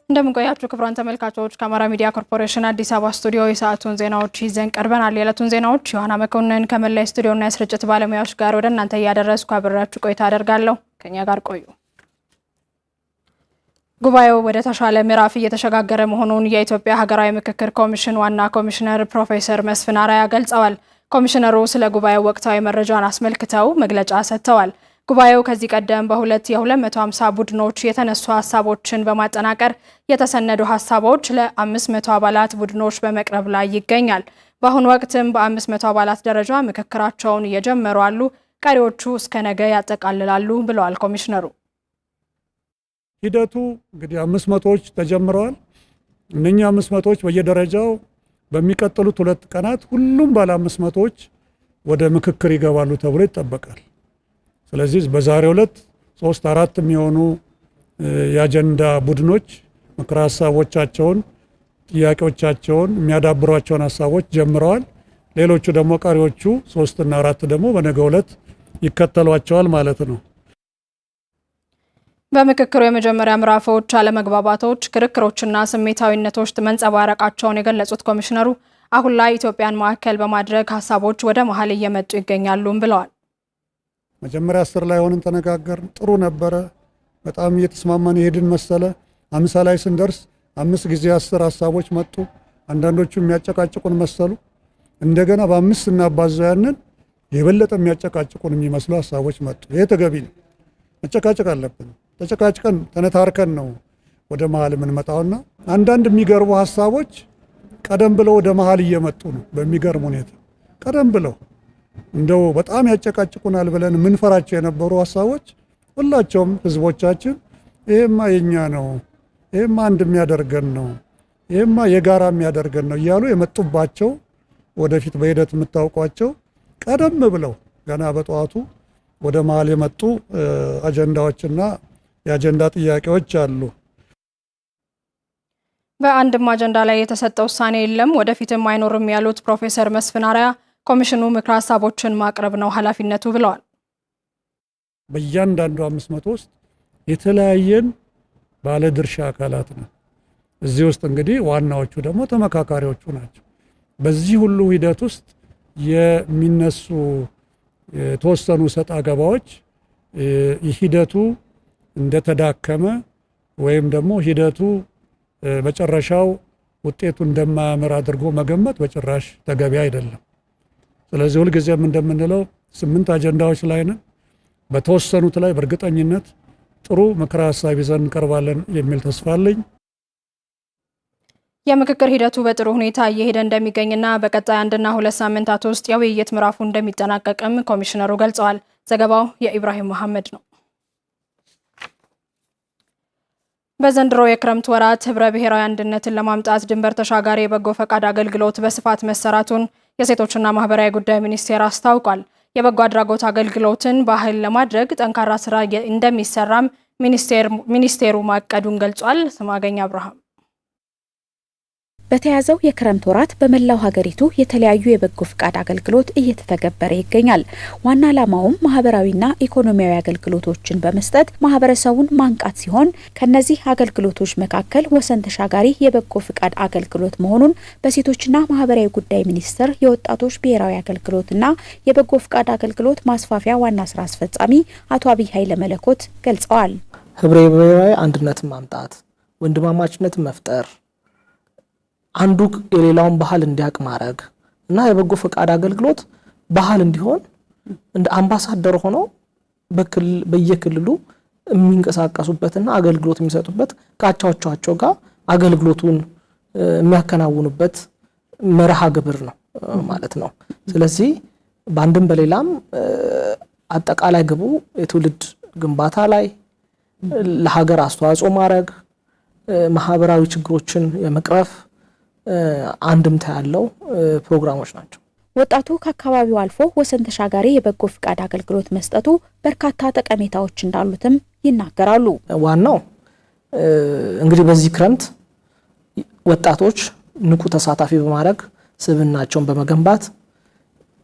እንደምንቆያችሁ ክብራን ተመልካቾች ከአማራ ሚዲያ ኮርፖሬሽን አዲስ አበባ ስቱዲዮ የሰዓቱን ዜናዎች ይዘን ቀርበናል። የዕለቱን ዜናዎች ዮሐና መኮንን ከመላይ ስቱዲዮና የስርጭት ባለሙያዎች ጋር ወደ እናንተ እያደረስኩ አብሬያችሁ ቆይታ አደርጋለሁ። ከኛ ጋር ቆዩ። ጉባኤው ወደ ተሻለ ምዕራፍ እየተሸጋገረ መሆኑን የኢትዮጵያ ሀገራዊ ምክክር ኮሚሽን ዋና ኮሚሽነር ፕሮፌሰር መስፍን አራያ ገልጸዋል። ኮሚሽነሩ ስለ ጉባኤው ወቅታዊ መረጃን አስመልክተው መግለጫ ሰጥተዋል። ጉባኤው ከዚህ ቀደም በሁለት የ250 ቡድኖች የተነሱ ሀሳቦችን በማጠናቀር የተሰነዱ ሀሳቦች ለ500 አባላት ቡድኖች በመቅረብ ላይ ይገኛል። በአሁኑ ወቅትም በ500 አባላት ደረጃ ምክክራቸውን እየጀመሩ አሉ። ቀሪዎቹ እስከ ነገ ያጠቃልላሉ ብለዋል ኮሚሽነሩ። ሂደቱ እንግዲህ 500ዎች ተጀምረዋል። እነኛ 500ዎች በየደረጃው በሚቀጥሉት 2 ቀናት ሁሉም ባለ 500ዎች ወደ ምክክር ይገባሉ ተብሎ ይጠበቃል። ስለዚህ በዛሬው ዕለት 3-4 የሚሆኑ የአጀንዳ ቡድኖች ምክረ ሀሳቦቻቸውን፣ ጥያቄዎቻቸውን የሚያዳብሯቸውን ሀሳቦች ጀምረዋል። ሌሎቹ ደግሞ ቀሪዎቹ 3 እና 4 ደግሞ በነገው ዕለት ይከተሏቸዋል ማለት ነው። በምክክሩ የመጀመሪያ ምዕራፎች አለመግባባቶች፣ ክርክሮችና ስሜታዊነቶች መንጸባረቃቸውን የገለጹት ኮሚሽነሩ አሁን ላይ ኢትዮጵያን ማዕከል በማድረግ ሀሳቦች ወደ መሀል እየመጡ ይገኛሉ ብለዋል። መጀመሪያ 10 ላይ ሆነን ተነጋገርን፣ ጥሩ ነበረ። በጣም እየተስማማን የሄድን መሰለ። 50 ላይ ስንደርስ 5 ጊዜ 10 ሀሳቦች መጡ። አንዳንዶቹ የሚያጨቃጭቁን መሰሉ። እንደገና በ5 እናባዛው ያንን የበለጠ የሚያጨቃጭቁን የሚመስሉ ሀሳቦች መጡ። ይሄ ተገቢ ነው። መጨቃጨቅ አለብን። ተጨቃጭቀን ተነታርከን ነው ወደ መሀል የምንመጣውና አንዳንድ የሚገርቡ ሀሳቦች ቀደም ብለው ወደ መሀል እየመጡ ነው። በሚገርም ሁኔታ ቀደም ብለው እንደው በጣም ያጨቃጭቁናል ብለን ምንፈራቸው የነበሩ ሀሳቦች ሁላቸውም ህዝቦቻችን ይሄማ የኛ ነው፣ ይሄማ አንድ የሚያደርገን ነው፣ ይሄማ የጋራ የሚያደርገን ነው እያሉ የመጡባቸው ወደፊት በሂደት የምታውቋቸው ቀደም ብለው ገና በጠዋቱ ወደ መሀል የመጡ አጀንዳዎችና የአጀንዳ ጥያቄዎች አሉ። በአንድም አጀንዳ ላይ የተሰጠ ውሳኔ የለም፣ ወደፊትም አይኖርም ያሉት ፕሮፌሰር መስፍን አራያ ኮሚሽኑ ምክረ ሀሳቦችን ማቅረብ ነው ኃላፊነቱ ብለዋል። በእያንዳንዱ 500 ውስጥ የተለያየን ባለድርሻ አካላት ነው። እዚህ ውስጥ እንግዲህ ዋናዎቹ ደግሞ ተመካካሪዎቹ ናቸው። በዚህ ሁሉ ሂደት ውስጥ የሚነሱ የተወሰኑ ሰጣ ገባዎች ሂደቱ እንደተዳከመ ወይም ደግሞ ሂደቱ መጨረሻው ውጤቱ እንደማያምር አድርጎ መገመት በጭራሽ ተገቢ አይደለም። ስለዚህ ሁልጊዜም እንደምንለው 8 አጀንዳዎች ላይ ነን። በተወሰኑት ላይ በእርግጠኝነት ጥሩ ምክረ ሀሳብ ይዘን እንቀርባለን የሚል ተስፋ አለኝ። የምክክር ሂደቱ በጥሩ ሁኔታ እየሄደ እንደሚገኝና በቀጣይ 1 እና 2 ሳምንታት ውስጥ የውይይት ምዕራፉ እንደሚጠናቀቅም ኮሚሽነሩ ገልጸዋል። ዘገባው የኢብራሂም መሐመድ ነው። በዘንድሮ የክረምት ወራት ህብረ ብሔራዊ አንድነትን ለማምጣት ድንበር ተሻጋሪ የበጎ ፈቃድ አገልግሎት በስፋት መሰራቱን የሴቶችና ማህበራዊ ጉዳይ ሚኒስቴር አስታውቋል። የበጎ አድራጎት አገልግሎትን ባህል ለማድረግ ጠንካራ ስራ እንደሚሰራም ሚኒስቴሩ ማቀዱን ገልጿል። ስማገኝ አብርሃም በተያዘው የክረምት ወራት በመላው ሀገሪቱ የተለያዩ የበጎ ፍቃድ አገልግሎት እየተተገበረ ይገኛል። ዋና ዓላማውም ማህበራዊና ኢኮኖሚያዊ አገልግሎቶችን በመስጠት ማህበረሰቡን ማንቃት ሲሆን ከነዚህ አገልግሎቶች መካከል ወሰን ተሻጋሪ የበጎ ፍቃድ አገልግሎት መሆኑን በሴቶችና ማህበራዊ ጉዳይ ሚኒስቴር የወጣቶች ብሔራዊ አገልግሎትና የበጎ ፍቃድ አገልግሎት ማስፋፊያ ዋና ስራ አስፈጻሚ አቶ አብይ ኃይለ መለኮት ገልጸዋል። ህብረ ብሔራዊ አንድነትን ማምጣት፣ ወንድማማችነትን መፍጠር፣ አንዱ የሌላውን ባህል እንዲያውቅ ማድረግ እና የበጎ ፈቃድ አገልግሎት ባህል እንዲሆን እንደ አምባሳደር ሆኖ በየክልሉ የሚንቀሳቀሱበትና አገልግሎት የሚሰጡበት ከአቻዎቻቸው ጋር አገልግሎቱን የሚያከናውኑበት መርሃ ግብር ነው ማለት ነው። ስለዚህ በአንድም በሌላም አጠቃላይ ግቡ የትውልድ ግንባታ ላይ ለሀገር አስተዋጽኦ ማድረግ ማህበራዊ ችግሮችን የመቅረፍ አንድምታ ያለው ፕሮግራሞች ናቸው። ወጣቱ ከአካባቢው አልፎ ወሰን ተሻጋሪ የበጎ ፍቃድ አገልግሎት መስጠቱ በርካታ ጠቀሜታዎች እንዳሉትም ይናገራሉ። ዋናው እንግዲህ በዚህ ክረምት ወጣቶች ንቁ ተሳታፊ በማድረግ ስብዕናቸውን በመገንባት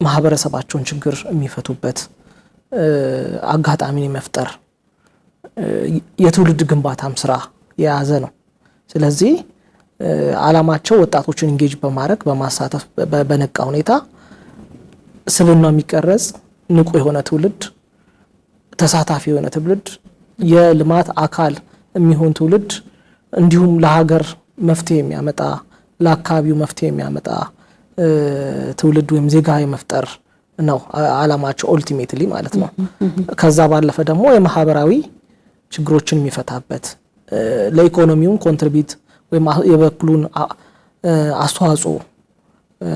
ማህበረሰባቸውን ችግር የሚፈቱበት አጋጣሚን መፍጠር የትውልድ ግንባታም ስራ የያዘ ነው። ስለዚህ አላማቸው ወጣቶችን ኢንጌጅ በማድረግ በማሳተፍ በነቃ ሁኔታ ስብዕናው የሚቀረጽ ንቁ የሆነ ትውልድ፣ ተሳታፊ የሆነ ትውልድ፣ የልማት አካል የሚሆን ትውልድ እንዲሁም ለሀገር መፍትሄ የሚያመጣ ለአካባቢው መፍትሄ የሚያመጣ ትውልድ ወይም ዜጋ የመፍጠር ነው አላማቸው ኦልቲሜትሊ ማለት ነው። ከዛ ባለፈ ደግሞ የማህበራዊ ችግሮችን የሚፈታበት ለኢኮኖሚውን ኮንትሪቢዩት ወይም የበኩሉን አስተዋጽኦ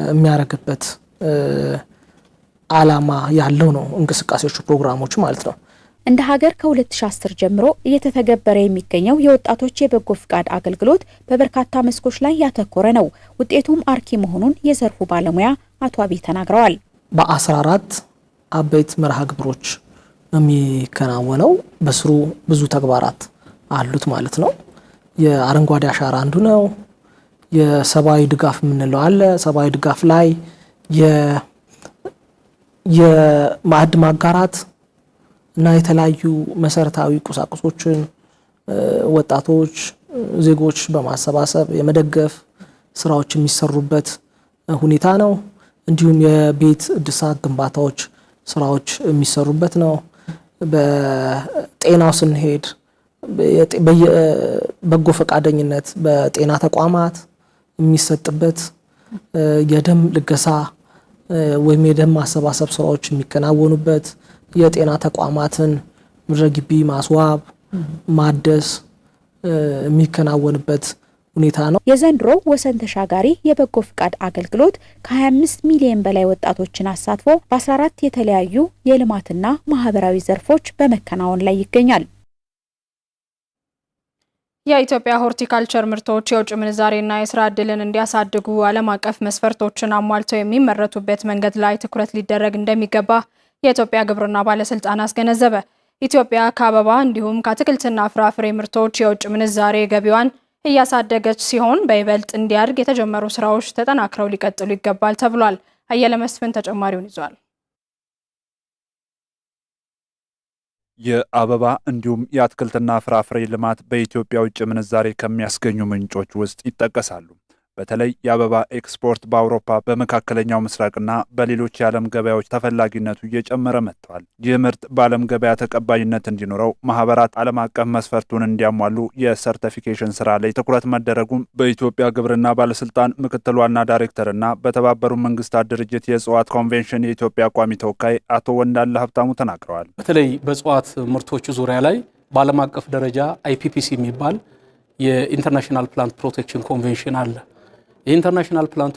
የሚያደርግበት አላማ ያለው ነው እንቅስቃሴዎቹ ፕሮግራሞቹ ማለት ነው። እንደ ሀገር ከ2010 ጀምሮ እየተተገበረ የሚገኘው የወጣቶች የበጎ ፍቃድ አገልግሎት በበርካታ መስኮች ላይ ያተኮረ ነው። ውጤቱም አርኪ መሆኑን የዘርፉ ባለሙያ አቶ አቢ ተናግረዋል። በ14 አበይት መርሃ ግብሮች የሚከናወነው በስሩ ብዙ ተግባራት አሉት ማለት ነው። የአረንጓዴ አሻራ አንዱ ነው። የሰብአዊ ድጋፍ የምንለው አለ። ሰብአዊ ድጋፍ ላይ የማዕድ ማጋራት እና የተለያዩ መሰረታዊ ቁሳቁሶችን ወጣቶች ዜጎች በማሰባሰብ የመደገፍ ስራዎች የሚሰሩበት ሁኔታ ነው። እንዲሁም የቤት እድሳት ግንባታዎች ስራዎች የሚሰሩበት ነው። በጤናው ስንሄድ በጎ ፈቃደኝነት በጤና ተቋማት የሚሰጥበት የደም ልገሳ ወይም የደም ማሰባሰብ ስራዎች የሚከናወኑበት የጤና ተቋማትን ምድረ ግቢ ማስዋብ ማደስ የሚከናወንበት ሁኔታ ነው። የዘንድሮ ወሰን ተሻጋሪ የበጎ ፍቃድ አገልግሎት ከ25 ሚሊዮን በላይ ወጣቶችን አሳትፎ በ14 የተለያዩ የልማትና ማህበራዊ ዘርፎች በመከናወን ላይ ይገኛል። የኢትዮጵያ ሆርቲካልቸር ምርቶች የውጭ ምንዛሬና የስራ ዕድልን እንዲያሳድጉ ዓለም አቀፍ መስፈርቶችን አሟልተው የሚመረቱበት መንገድ ላይ ትኩረት ሊደረግ እንደሚገባ የኢትዮጵያ ግብርና ባለስልጣን አስገነዘበ። ኢትዮጵያ ከአበባ እንዲሁም ከአትክልትና ፍራፍሬ ምርቶች የውጭ ምንዛሬ ገቢዋን እያሳደገች ሲሆን በይበልጥ እንዲያድግ የተጀመሩ ስራዎች ተጠናክረው ሊቀጥሉ ይገባል ተብሏል። አየለ መስፍን ተጨማሪውን ይዟል። የአበባ እንዲሁም የአትክልትና ፍራፍሬ ልማት በኢትዮጵያ ውጭ ምንዛሬ ከሚያስገኙ ምንጮች ውስጥ ይጠቀሳሉ። በተለይ የአበባ ኤክስፖርት በአውሮፓ በመካከለኛው ምስራቅና በሌሎች የዓለም ገበያዎች ተፈላጊነቱ እየጨመረ መጥቷል። ይህ ምርት በዓለም ገበያ ተቀባይነት እንዲኖረው ማህበራት ዓለም አቀፍ መስፈርቱን እንዲያሟሉ የሰርቲፊኬሽን ስራ ላይ ትኩረት መደረጉም በኢትዮጵያ ግብርና ባለስልጣን ምክትል ዋና ዳይሬክተርና በተባበሩት መንግስታት ድርጅት የእጽዋት ኮንቬንሽን የኢትዮጵያ ቋሚ ተወካይ አቶ ወንዳለ ሀብታሙ ተናግረዋል። በተለይ በእጽዋት ምርቶች ዙሪያ ላይ በዓለም አቀፍ ደረጃ IPPC የሚባል የኢንተርናሽናል ፕላንት ፕሮቴክሽን ኮንቬንሽን አለ። የኢንተርናሽናል ፕላንት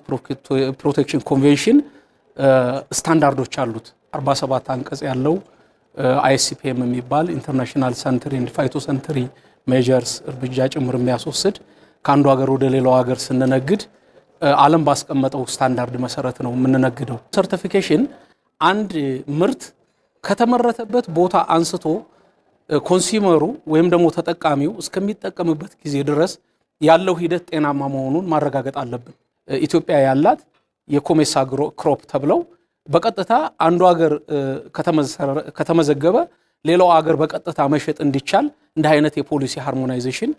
ፕሮቴክሽን ኮንቬንሽን ስታንዳርዶች አሉት። 47 አንቀጽ ያለው ISCPM የሚባል ኢንተርናሽናል ሳኒተሪ ኤንድ ፋይቶሳኒተሪ ሜዠርስ እርምጃ ጭምር የሚያስወስድ ከአንዱ ሀገር ወደ ሌላው ሀገር ስንነግድ ዓለም ባስቀመጠው ስታንዳርድ መሰረት ነው የምንነግደው። ሰርቲፊኬሽን አንድ ምርት ከተመረተበት ቦታ አንስቶ ኮንሱመሩ ወይም ደግሞ ተጠቃሚው እስከሚጠቀምበት ጊዜ ድረስ ያለው ሂደት ጤናማ መሆኑን ማረጋገጥ አለብን። ኢትዮጵያ ያላት የኮሜሳ ክሮፕ ተብለው በቀጥታ አንዱ ሀገር ከተመዘገበ ሌላው ሀገር በቀጥታ መሸጥ እንዲቻል እንደ አይነት የፖሊሲ ሃርሞናይዜሽን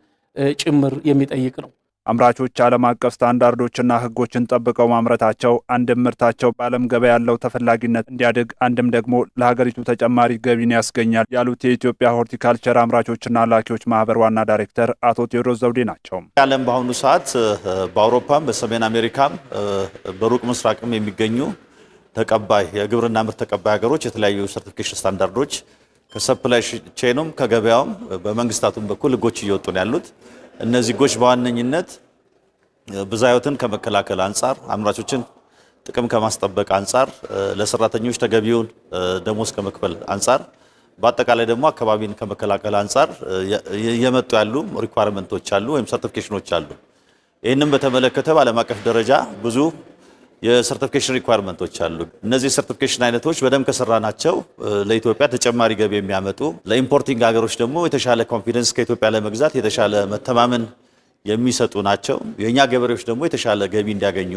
ጭምር የሚጠይቅ ነው። አምራቾች ዓለም አቀፍ ስታንዳርዶችና ሕጎችን ጠብቀው ማምረታቸው አንድም ምርታቸው በዓለም ገበያ ያለው ተፈላጊነት እንዲያድግ አንድም ደግሞ ለሀገሪቱ ተጨማሪ ገቢን ያስገኛል ያሉት የኢትዮጵያ ሆርቲካልቸር አምራቾችና ላኪዎች ማህበር ዋና ዳይሬክተር አቶ ቴዎድሮስ ዘውዴ ናቸው። ዓለም በአሁኑ ሰዓት በአውሮፓም በሰሜን አሜሪካም በሩቅ ምስራቅም የሚገኙ ተቀባይ የግብርና ምርት ተቀባይ ሀገሮች የተለያዩ ሰርቲፊኬሽን ስታንዳርዶች ከሰፕላይ ቼኑም ከገበያውም በመንግስታቱም በኩል ሕጎች እየወጡ ነው ያሉት። እነዚህ ሕጎች በዋነኝነት ብዝሃ ሕይወትን ከመከላከል አንጻር፣ አምራቾችን ጥቅም ከማስጠበቅ አንጻር፣ ለሰራተኞች ተገቢውን ደሞዝ ከመክፈል አንጻር በአጠቃላይ ደግሞ አካባቢን ከመከላከል አንጻር የመጡ ያሉ ሪኳየርመንቶች አሉ ወይም ሰርቲፊኬሽኖች አሉ። ይህንን በተመለከተ በዓለም አቀፍ ደረጃ ብዙ የሰርቲፊኬሽን ሪኳየርመንቶች አሉ። እነዚህ ሰርቲፊኬሽን አይነቶች በደንብ ከሰራናቸው ለኢትዮጵያ ተጨማሪ ገቢ የሚያመጡ ለኢምፖርቲንግ ሀገሮች ደግሞ የተሻለ ኮንፊደንስ ከኢትዮጵያ ለመግዛት የተሻለ መተማመን የሚሰጡ ናቸው። የኛ ገበሬዎች ደግሞ የተሻለ ገቢ እንዲያገኙ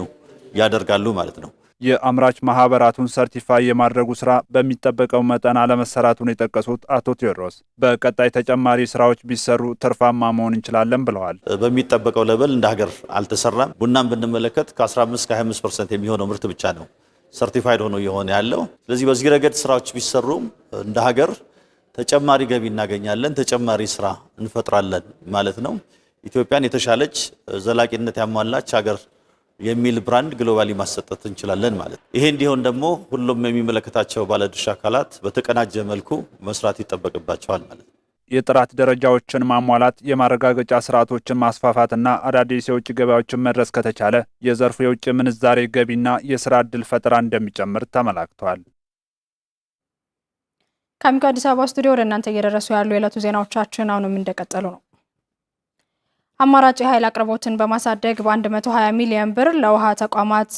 ያደርጋሉ ማለት ነው። የአምራች ማህበራቱን ሰርቲፋይ የማድረጉ ስራ በሚጠበቀው መጠን አለመሰራቱን የጠቀሱት አቶ ቴዎድሮስ በቀጣይ ተጨማሪ ስራዎች ቢሰሩ ትርፋማ መሆን እንችላለን ብለዋል። በሚጠበቀው ሌቭል እንደ ሀገር አልተሰራም። ቡናን ብንመለከት ከ15-25% የሚሆነው ምርት ብቻ ነው ሰርቲፋይድ ሆኖ የሆነ ያለው። ስለዚህ በዚህ ረገድ ስራዎች ቢሰሩም እንደ ሀገር ተጨማሪ ገቢ እናገኛለን፣ ተጨማሪ ስራ እንፈጥራለን ማለት ነው። ኢትዮጵያን የተሻለች ዘላቂነት ያሟላች ሀገር የሚል ብራንድ ግሎባሊ ማሰጠት እንችላለን ማለት ነው። ይሄ እንዲሆን ደግሞ ሁሉም የሚመለከታቸው ባለድርሻ አካላት በተቀናጀ መልኩ መስራት ይጠበቅባቸዋል ማለት ነው። የጥራት ደረጃዎችን ማሟላት፣ የማረጋገጫ ስርዓቶችን ማስፋፋትና አዳዲስ የውጭ ገበያዎችን መድረስ ከተቻለ የዘርፉ የውጭ ምንዛሬ ገቢና የስራ ዕድል ፈጠራ እንደሚጨምር ተመላክቷል። ከአሚኮ አዲስ አበባ ስቱዲዮ ወደ እናንተ እየደረሱ ያሉ የዕለቱ ዜናዎቻችን አሁንም እንደቀጠሉ ነው። አማራጭ የኃይል አቅርቦትን በማሳደግ በ120 ሚሊዮን ብር ለውሃ ተቋማት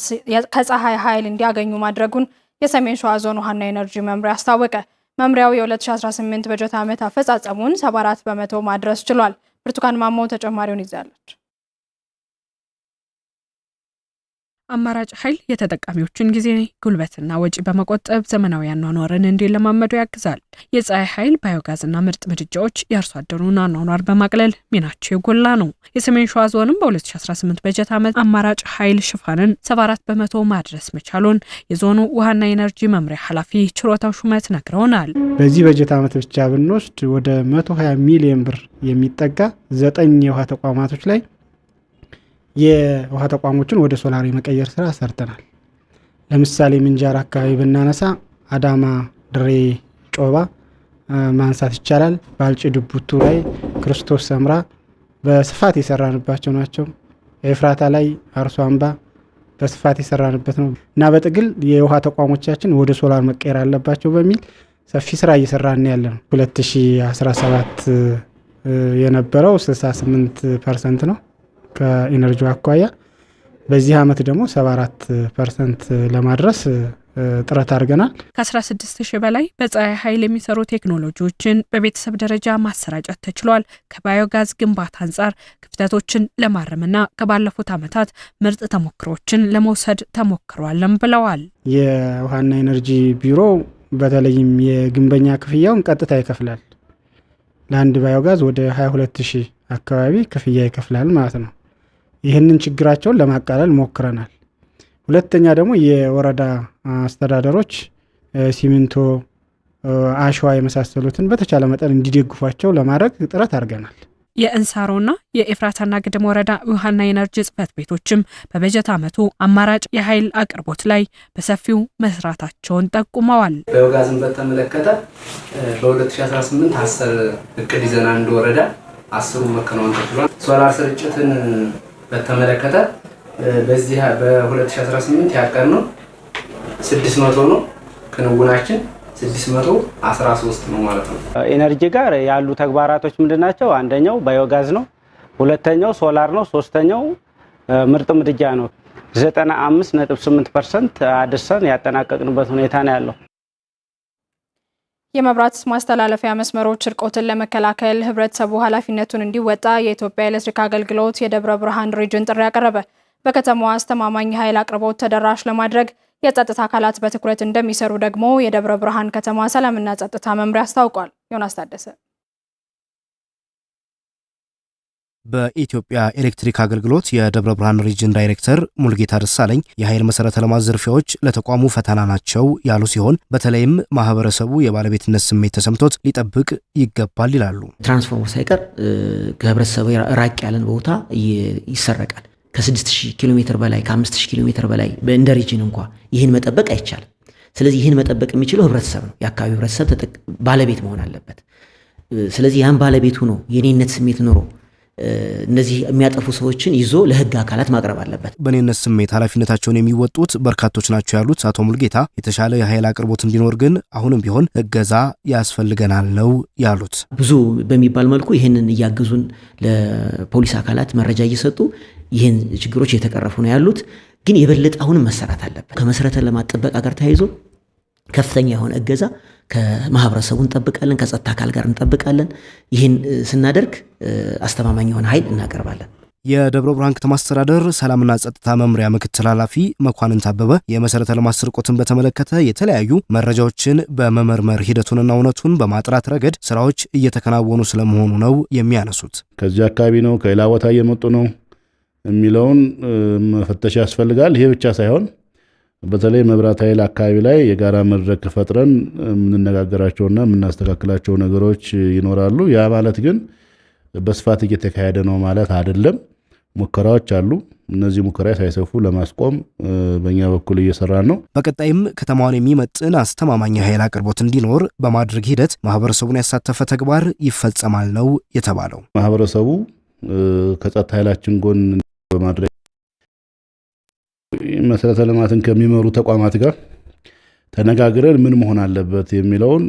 ከፀሐይ ኃይል እንዲያገኙ ማድረጉን የሰሜን ሸዋ ዞን ውሃና ኤነርጂ መምሪያ አስታወቀ። መምሪያው የ2018 በጀት ዓመት አፈጻጸሙን 74 በመቶ ማድረስ ችሏል። ብርቱካን ማሞ ተጨማሪውን ይዛለች። አማራጭ ኃይል የተጠቃሚዎችን ጊዜ ጉልበትና ወጪ በመቆጠብ ዘመናዊ አኗኗርን እንዲለማመዱ ያግዛል። የፀሐይ ኃይል ባዮጋዝና ምርጥ ምድጃዎች የአርሶ አደሩን አኗኗር በማቅለል ሚናቸው የጎላ ነው። የሰሜን ሸዋ ዞንም በ2018 በጀት ዓመት አማራጭ ኃይል ሽፋንን 74 በመቶ ማድረስ መቻሉን የዞኑ ውሃና ኤነርጂ መምሪያ ኃላፊ ችሮታው ሹመት ነግረውናል። በዚህ በጀት ዓመት ብቻ ብንወስድ ወደ 120 ሚሊዮን ብር የሚጠጋ 9 የውሃ ተቋማቶች ላይ የውሃ ተቋሞችን ወደ ሶላር የመቀየር ስራ ሰርተናል። ለምሳሌ ምንጃር አካባቢ ብናነሳ አዳማ፣ ድሬ፣ ጮባ ማንሳት ይቻላል። ባልጭ ድቡቱ ላይ ክርስቶስ ሰምራ በስፋት የሰራንባቸው ናቸው። ኤፍራታ ላይ አርሶ አምባ በስፋት የሰራንበት ነው እና በጥቅል የውሃ ተቋሞቻችን ወደ ሶላር መቀየር አለባቸው በሚል ሰፊ ስራ እየሰራን ያለ ነው። 2017 የነበረው 68% ነው ከኢነርጂ አኳያ። በዚህ ዓመት ደግሞ 74% ለማድረስ ጥረት አድርገናል። ከ16,000 በላይ በፀሐይ ኃይል የሚሰሩ ቴክኖሎጂዎችን በቤተሰብ ደረጃ ማሰራጨት ተችሏል። ከባዮጋዝ ግንባታ አንጻር ክፍተቶችን ለማረምና ከባለፉት ዓመታት ምርጥ ተሞክሮችን ለመውሰድ ተሞክሯልም ብለዋል። የውሃና ኤነርጂ ቢሮ በተለይም የግንበኛ ክፍያውን ቀጥታ ይከፍላል። ለአንድ ባዮጋዝ ወደ 22,000 አካባቢ ክፍያ ይከፍላል ማለት ነው። ይህንን ችግራቸውን ለማቃለል ሞክረናል። ሁለተኛ ደግሞ የወረዳ አስተዳደሮች ሲሚንቶ፣ አሸዋ የመሳሰሉትን በተቻለ መጠን እንዲደግፏቸው ለማድረግ ጥረት አድርገናል። የእንሳሮና የኤፍራታና ግድም ወረዳ ውሃና ኤነርጂ ጽሕፈት ቤቶችም በበጀት ዓመቱ አማራጭ የኃይል አቅርቦት ላይ በሰፊው መስራታቸውን ጠቁመዋል። ባዮጋዝን በተመለከተ በ2018 10 እቅድ ይዘና እንደወረዳ 10 መከናወን ተችሏል። ሶላር ስርጭትን በተመለከተ በዚህ በ2018 ያቀርነው 600 ነው። ክንውናችን 613 ነው ማለት ነው። ኤነርጂ ጋር ያሉ ተግባራቶች ምንድናቸው? አንደኛው ባዮጋዝ ነው፣ ሁለተኛው ሶላር ነው፣ ሶስተኛው ምርጥ ምድጃ ነው። 95.8% አድርሰን ያጠናቀቅንበት ሁኔታ ነው ያለው። የመብራት ማስተላለፊያ መስመሮች እርቆትን ለመከላከል ህብረተሰቡ ኃላፊነቱን እንዲወጣ የኢትዮጵያ ኤሌክትሪክ አገልግሎት የደብረ ብርሃን ሪጅን ጥሪ ያቀረበ። በከተማዋ አስተማማኝ ኃይል አቅርቦት ተደራሽ ለማድረግ የጸጥታ አካላት በትኩረት እንደሚሰሩ ደግሞ የደብረ ብርሃን ከተማ ሰላምና ጸጥታ መምሪያ አስታውቋል። ዮናስ ታደሰ። በኢትዮጵያ ኤሌክትሪክ አገልግሎት የደብረ ብርሃን ሪጅን ዳይሬክተር ሙልጌታ ደሳለኝ የኃይል መሰረተ ልማት ዝርፊያዎች ለተቋሙ ፈተና ናቸው ያሉ ሲሆን በተለይም ማህበረሰቡ የባለቤትነት ስሜት ተሰምቶት ሊጠብቅ ይገባል ይላሉ። ትራንስፎርመር ሳይቀር ከህብረተሰቡ ራቅ ያለን ቦታ ይሰረቃል። ከ6000 ኪሎ ሜትር በላይ ከ5000 ኪሎ ሜትር በላይ እንደ ሪጅን እንኳ ይህን መጠበቅ አይቻልም። ስለዚህ ይህን መጠበቅ የሚችለው ህብረተሰብ ነው። የአካባቢው ህብረተሰብ ባለቤት መሆን አለበት። ስለዚህ ያን ባለቤቱ ነው የኔነት ስሜት ኖሮ እነዚህ የሚያጠፉ ሰዎችን ይዞ ለህግ አካላት ማቅረብ አለበት። በኔነት ስሜት ኃላፊነታቸውን የሚወጡት በርካቶች ናቸው ያሉት አቶ ሙልጌታ የተሻለ የኃይል አቅርቦት እንዲኖር ግን አሁንም ቢሆን እገዛ ያስፈልገናል ነው ያሉት። ብዙ በሚባል መልኩ ይህንን እያገዙን ለፖሊስ አካላት መረጃ እየሰጡ ይህን ችግሮች እየተቀረፉ ነው ያሉት። ግን የበለጠ አሁንም መሰራት አለበት። ከመሰረተ ልማት ጥበቃ ጋር ተያይዞ ከፍተኛ የሆነ እገዛ ከማህበረሰቡ እንጠብቃለን፣ ከጸጥታ አካል ጋር እንጠብቃለን። ይህን ስናደርግ አስተማማኝ የሆነ ኃይል እናቀርባለን። የደብረ ብርሃን ከተማ አስተዳደር ሰላምና ጸጥታ መምሪያ ምክትል ኃላፊ መኳንንት አበበ የመሰረተ ልማት ስርቆትን በተመለከተ የተለያዩ መረጃዎችን በመመርመር ሂደቱንና እውነቱን በማጥራት ረገድ ስራዎች እየተከናወኑ ስለመሆኑ ነው የሚያነሱት። ከዚህ አካባቢ ነው ከሌላ ቦታ እየመጡ ነው የሚለውን መፈተሽ ያስፈልጋል። ይሄ ብቻ ሳይሆን በተለይ መብራት ኃይል አካባቢ ላይ የጋራ መድረክ ፈጥረን የምንነጋገራቸውና የምናስተካክላቸው ነገሮች ይኖራሉ። ያ ማለት ግን በስፋት እየተካሄደ ነው ማለት አይደለም። ሙከራዎች አሉ። እነዚህ ሙከራዎች ሳይሰፉ ለማስቆም በእኛ በኩል እየሰራን ነው። በቀጣይም ከተማዋን የሚመጥን አስተማማኝ ኃይል አቅርቦት እንዲኖር በማድረግ ሂደት ማህበረሰቡን ያሳተፈ ተግባር ይፈጸማል ነው የተባለው። ማህበረሰቡ ከጸጥታ ኃይላችን ጎን በማድረግ መሰረተ ልማትን ከሚመሩ ተቋማት ጋር ተነጋግረን ምን መሆን አለበት የሚለውን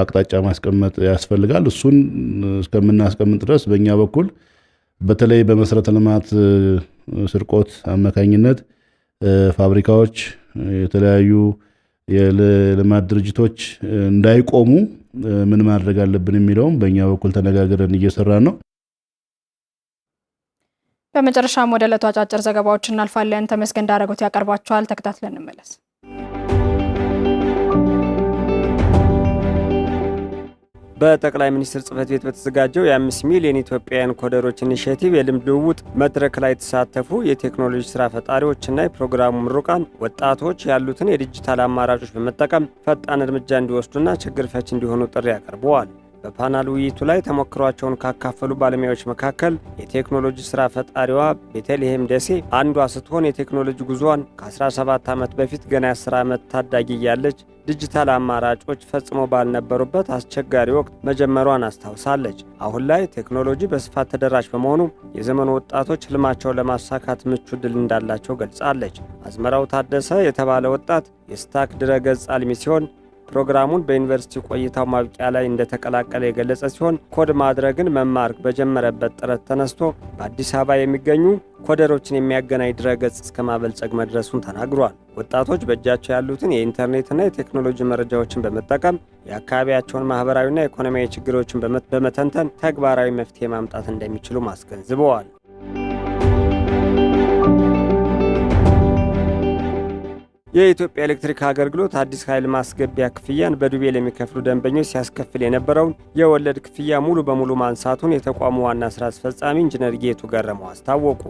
አቅጣጫ ማስቀመጥ ያስፈልጋል። እሱን እስከምናስቀምጥ ድረስ በእኛ በኩል በተለይ በመሰረተ ልማት ስርቆት አማካኝነት ፋብሪካዎች፣ የተለያዩ የልማት ድርጅቶች እንዳይቆሙ ምን ማድረግ አለብን የሚለውን በእኛ በኩል ተነጋግረን እየሰራን ነው። በመጨረሻም ወደ ዕለቱ አጫጭር ዘገባዎች እናልፋለን። ተመስገን ዳረጎት ያቀርባቸዋል። ተከታትለን እንመለስ። በጠቅላይ ሚኒስትር ጽሕፈት ቤት በተዘጋጀው የ5 ሚሊዮን ኢትዮጵያውያን ኮደሮች ኢኒሼቲቭ የልምድ ልውውጥ መድረክ ላይ የተሳተፉ የቴክኖሎጂ ስራ ፈጣሪዎችና የፕሮግራሙ ምሩቃን ወጣቶች ያሉትን የዲጂታል አማራጮች በመጠቀም ፈጣን እርምጃ እንዲወስዱና ችግር ፈች እንዲሆኑ ጥሪ አቅርበዋል። በፓናል ውይይቱ ላይ ተሞክሯቸውን ካካፈሉ ባለሙያዎች መካከል የቴክኖሎጂ ስራ ፈጣሪዋ ቤተልሔም ደሴ አንዷ ስትሆን የቴክኖሎጂ ጉዟን ከ17 ዓመት በፊት ገና 10 ዓመት ታዳጊ እያለች ዲጂታል አማራጮች ፈጽሞ ባልነበሩበት አስቸጋሪ ወቅት መጀመሯን አስታውሳለች። አሁን ላይ ቴክኖሎጂ በስፋት ተደራሽ በመሆኑ የዘመኑ ወጣቶች ህልማቸውን ለማሳካት ምቹ ዕድል እንዳላቸው ገልጻለች። አዝመራው ታደሰ የተባለ ወጣት የስታክ ድረገጽ አልሚ ሲሆን ፕሮግራሙን በዩኒቨርሲቲ ቆይታው ማብቂያ ላይ እንደተቀላቀለ የገለጸ ሲሆን ኮድ ማድረግን መማር በጀመረበት ጥረት ተነስቶ በአዲስ አበባ የሚገኙ ኮደሮችን የሚያገናኝ ድረገጽ እስከ ማበልጸግ መድረሱን ተናግሯል። ወጣቶች በእጃቸው ያሉትን የኢንተርኔትና የቴክኖሎጂ መረጃዎችን በመጠቀም የአካባቢያቸውን ማህበራዊና ኢኮኖሚያዊ ችግሮችን በመተንተን ተግባራዊ መፍትሄ ማምጣት እንደሚችሉ አስገንዝበዋል። የኢትዮጵያ ኤሌክትሪክ አገልግሎት አዲስ ኃይል ማስገቢያ ክፍያን በዱቤ ለሚከፍሉ ደንበኞች ሲያስከፍል የነበረውን የወለድ ክፍያ ሙሉ በሙሉ ማንሳቱን የተቋሙ ዋና ስራ አስፈጻሚ ኢንጂነር ጌቱ ገረመው አስታወቁ።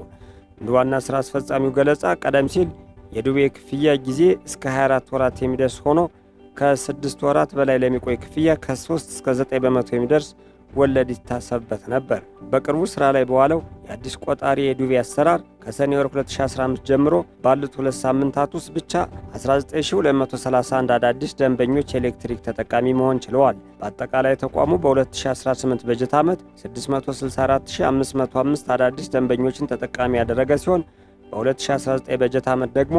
እንደ ዋና ስራ አስፈጻሚው ገለጻ ቀደም ሲል የዱቤ ክፍያ ጊዜ እስከ 24 ወራት የሚደርስ ሆኖ ከ6 ወራት በላይ ለሚቆይ ክፍያ ከ3 እስከ 9 በመቶ የሚደርስ ወለድ ይታሰብበት ነበር። በቅርቡ ስራ ላይ በዋለው የአዲስ ቆጣሪ የዱቤ አሰራር ከሰኔ ወር 2015 ጀምሮ ባሉት 2 ሳምንታት ውስጥ ብቻ 19231 አዳዲስ ደንበኞች ኤሌክትሪክ ተጠቃሚ መሆን ችለዋል። በአጠቃላይ ተቋሙ በ2018 በጀት ዓመት 664505 አዳዲስ ደንበኞችን ተጠቃሚ ያደረገ ሲሆን በ2019 በጀት ዓመት ደግሞ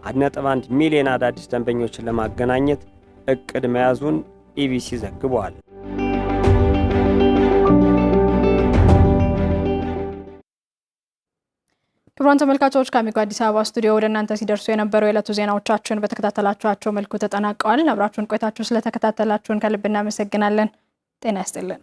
1.1 ሚሊዮን አዳዲስ ደንበኞችን ለማገናኘት እቅድ መያዙን ኢቢሲ ዘግቧል። ክቡራን ተመልካቾች ከአሚኮ አዲስ አበባ ስቱዲዮ ወደ እናንተ ሲደርሱ የነበረው የዕለቱ ዜናዎቻችን በተከታተላችኋቸው መልኩ ተጠናቀዋል። አብራችሁን ቆይታችሁ ስለተከታተላችሁን ከልብ እናመሰግናለን። ጤና ይስጥልን።